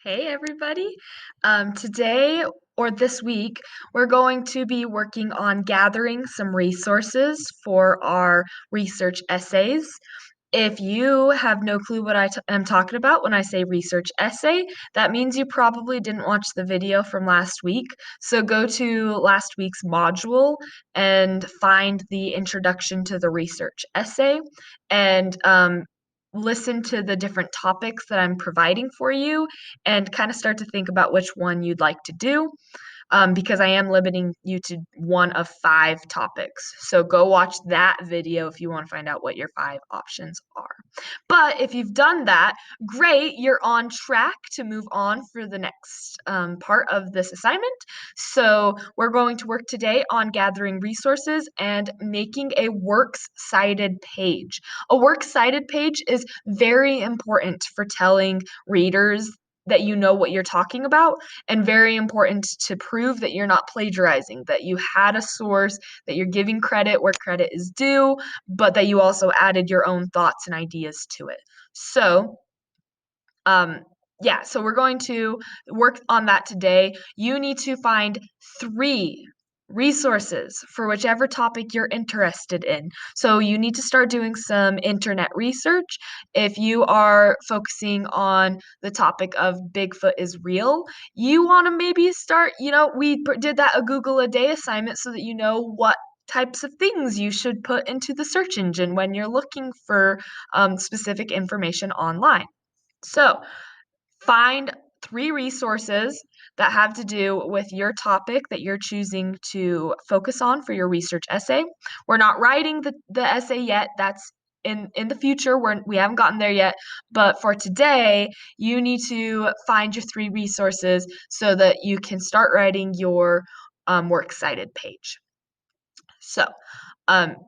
Hey everybody. Today or this week, we're going to be working on gathering some resources for our research essays. If you have no clue what am talking about when I say research essay, that means you probably didn't watch the video from last week. So go to last week's module and find the introduction to the research essay and listen to the different topics that I'm providing for you and kind of start to think about which one you'd like to do because I am limiting you to one of 5 topics. So go watch that video if you want to find out what your 5 options are. But if you've done that, great, you're on track to move on for the next part of this assignment. So we're going to work today on gathering resources and making a works cited page. A works cited page is very important for telling readers that you know what you're talking about, and very important to prove that you're not plagiarizing, that you had a source, that you're giving credit where credit is due, but that you also added your own thoughts and ideas to it. So, um, yeah, so we're going to work on that today. You need to find 3 resources for whichever topic you're interested in. So you need to start doing some internet research. If you are focusing on the topic of Bigfoot is real, you want to maybe start, we did that a Google a day assignment so that you know what types of things you should put into the search engine when you're looking for specific information online. So, find 3 resources that have to do with your topic that you're choosing to focus on for your research essay. We're not writing the essay yet. That's in the future. We haven't gotten there yet. But for today, you need to find your 3 resources so that you can start writing your works cited page. So,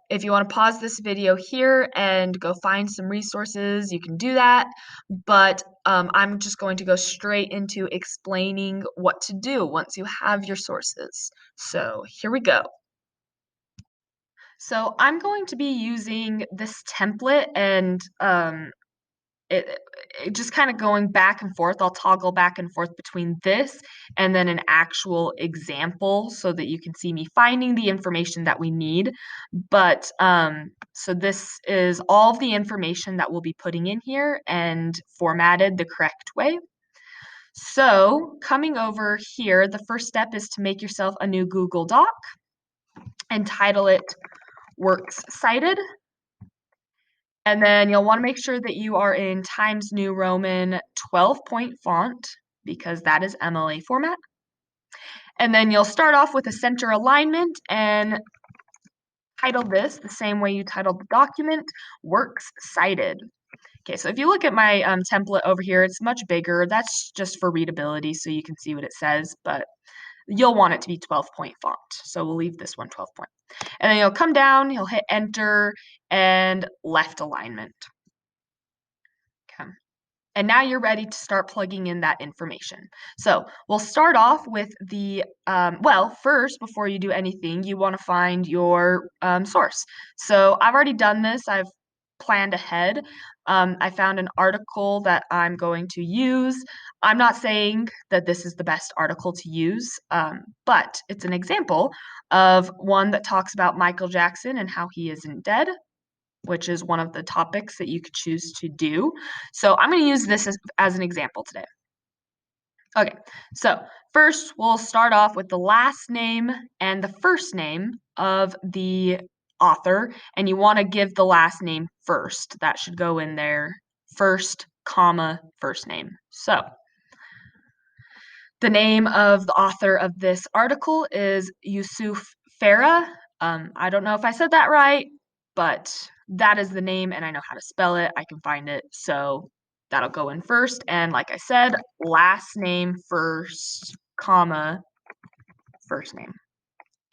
if you want to pause this video here and go find some resources, you can do that. But I'm just going to go straight into explaining what to do once you have your sources. So here we go. So I'm going to be using this template and it, it just kind of going back and forth. I'll toggle back and forth between this and then an actual example so that you can see me finding the information that we need. But so this is all of the information that we'll be putting in here and formatted the correct way. So coming over here, the first step is to make yourself a new Google Doc and title it Works Cited. And then you'll want to make sure that you are in Times New Roman 12-point font because that is MLA format. And then you'll start off with a center alignment and title this the same way you titled the document, Works Cited. Okay, so if you look at my template over here, it's much bigger. That's just for readability so you can see what it says, but you'll want it to be 12-point font. So we'll leave this one 12 point. And then you'll come down, you'll hit enter and left alignment. Okay. And now you're ready to start plugging in that information. So we'll start off with the, well, first, before you do anything, you want to find your source. So I've already done this. I've planned ahead. I found an article that I'm going to use. I'm not saying that this is the best article to use, but it's an example of one that talks about Michael Jackson and how he isn't dead, which is one of the topics that you could choose to do. So I'm going to use this as an example today. Okay, so first we'll start off with the last name and the first name of the author, and you want to give the last name first. That should go in there first, comma, first name. So the name of the author of this article is Yusuf Farah. I don't know if I said that right, but that is the name and I know how to spell it. I can find it. So that'll go in first. And like I said, last name first, comma, first name,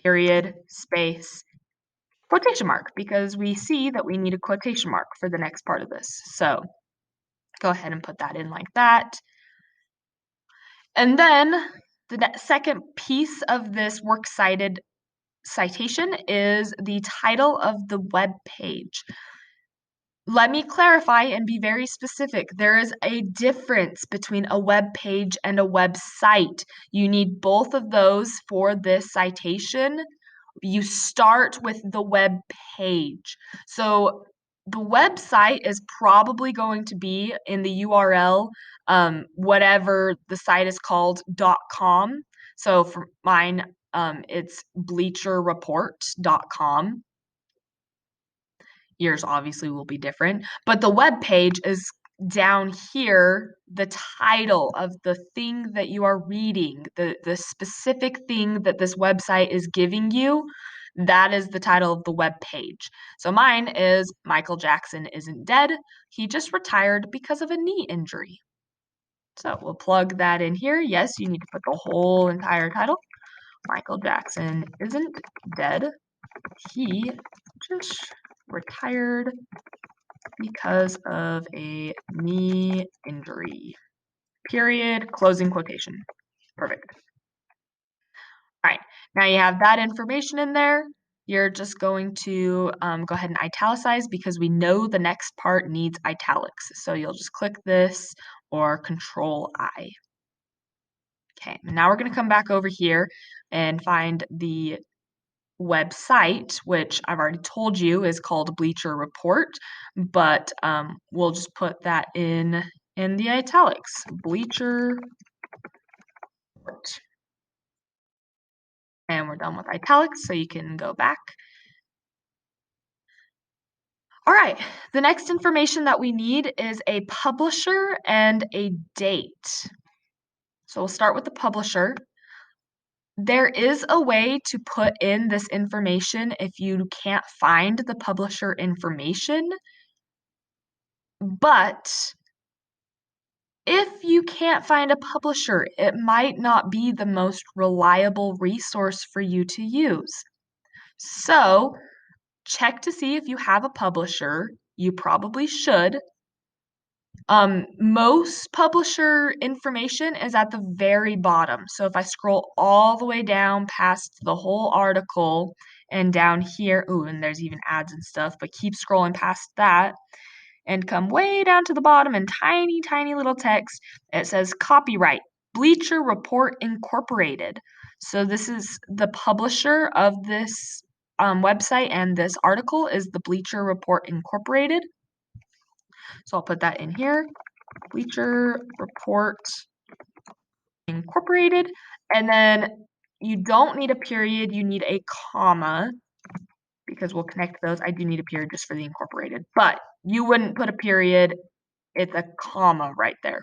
period, space, quotation mark, because we see that we need a quotation mark for the next part of this. So go ahead and put that in like that. And then the second piece of this works cited citation is the title of the web page. Let me clarify and be very specific. There is a difference between a web page and a website. You need both of those for this citation. You start with the web page. So the website is probably going to be in the URL, whatever the site is called, .com. So for mine, it's bleacherreport.com. Yours obviously will be different, but the web page is down here, the title of the thing that you are reading, the specific thing that this website is giving you, that is the title of the web page. So mine is Michael Jackson isn't dead. He just retired because of a knee injury. So we'll plug that in here. Yes, you need to put the whole entire title. Michael Jackson isn't dead. He just retired because of a knee injury. Period. Closing quotation. Perfect. All right. Now you have that information in there. You're just going to go ahead and italicize because we know the next part needs italics. So you'll just click this or Control I. Okay, now we're going to come back over here and find the website, which I've already told you is called Bleacher Report, but we'll just put that in the italics, Bleacher Report. And we're done with italics, so you can go back. All right, the next information that we need is a publisher and a date. So we'll start with the publisher. There is a way to put in this information if you can't find the publisher information, but if you can't find a publisher, it might not be the most reliable resource for you to use. So check to see if you have a publisher. You probably should. Most publisher information is at the very bottom. So if I scroll all the way down past the whole article and down here, ooh, and there's even ads and stuff, but keep scrolling past that and come way down to the bottom in tiny, tiny little text. It says copyright, Bleacher Report Incorporated. So this is the publisher of this website, and this article is the Bleacher Report Incorporated. So I'll put that in here, Bleacher Report Incorporated. And then you don't need a period, you need a comma because we'll connect those. I do need a period just for the incorporated, but you wouldn't put a period. It's a comma right there.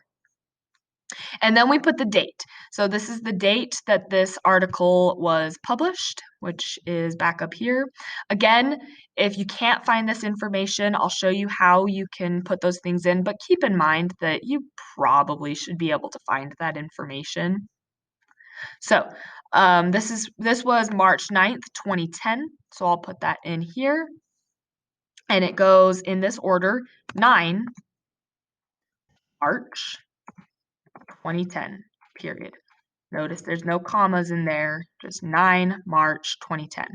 And then we put the date. So this is the date that this article was published, which is back up here. Again, if you can't find this information, I'll show you how you can put those things in, but keep in mind that you probably should be able to find that information. So this was March 9th, 2010. So I'll put that in here. And it goes in this order, 9 March 2010, period. Notice there's no commas in there, just 9 March 2010.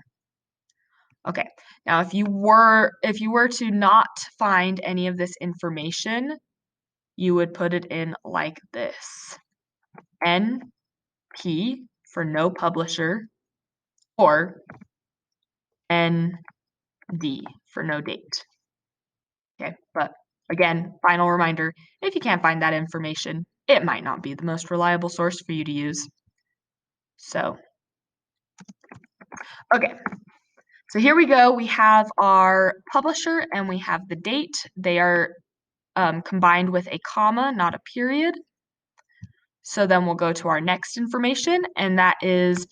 Okay, now if you were to not find any of this information, you would put it in like this. NP for no publisher, or ND for no date. Okay, but again, final reminder, if you can't find that information, it might not be the most reliable source for you to use. So, okay, so here we go. We have our publisher and we have the date. They are combined with a comma, not a period. So then we'll go to our next information, and that is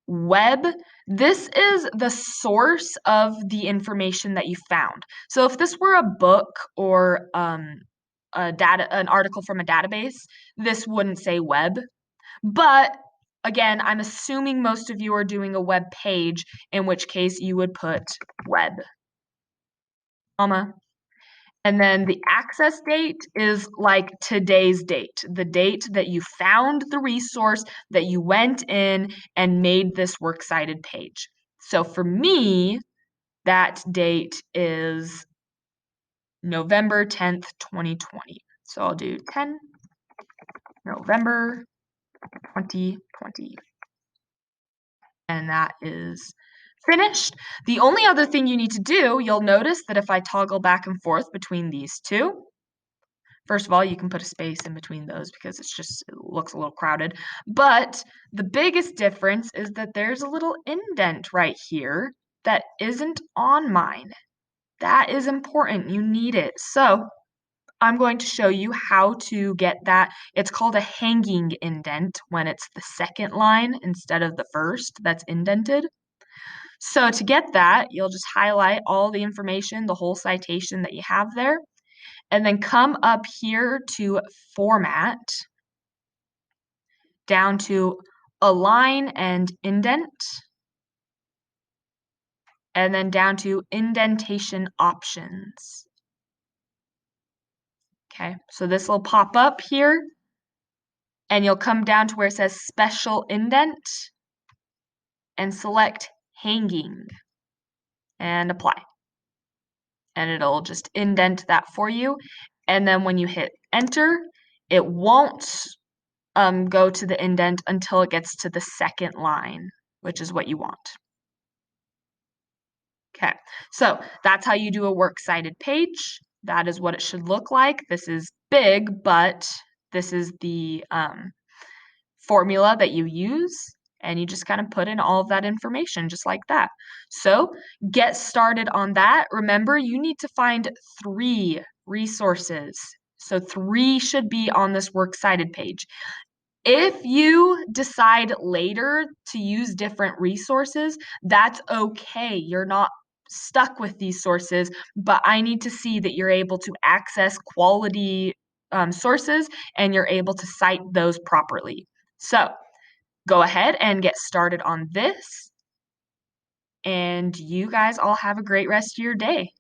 web. This is the source of the information that you found. So if this were a book or an article from a database, this wouldn't say web. But again, I'm assuming most of you are doing a web page, in which case you would put web, comma. And then the access date is like today's date, the date that you found the resource, that you went in and made this works cited page. So for me, that date is November 10th, 2020. So I'll do 10 November 2020. And that is finished. The only other thing you need to do, you'll notice that if I toggle back and forth between these two, first of all, you can put a space in between those because it looks a little crowded. But the biggest difference is that there's a little indent right here that isn't on mine. That is important. You need it. So I'm going to show you how to get that. It's called a hanging indent when it's the second line instead of the first that's indented. So to get that, you'll just highlight all the information, the whole citation that you have there, and then come up here to Format, down to Align and Indent, and then down to Indentation Options. Okay, so this will pop up here, and you'll come down to where it says Special Indent, and select Hanging, and Apply. And it'll just indent that for you. And then when you hit Enter, it won't go to the indent until it gets to the second line, which is what you want. Okay, so that's how you do a works cited page. That is what it should look like. This is big, but this is the formula that you use, and you just kind of put in all of that information just like that. So get started on that. Remember, you need to find 3 resources. So 3 should be on this works cited page. If you decide later to use different resources, that's okay. You're not stuck with these sources, but I need to see that you're able to access quality sources and you're able to cite those properly. So go ahead and get started on this. And you guys all have a great rest of your day.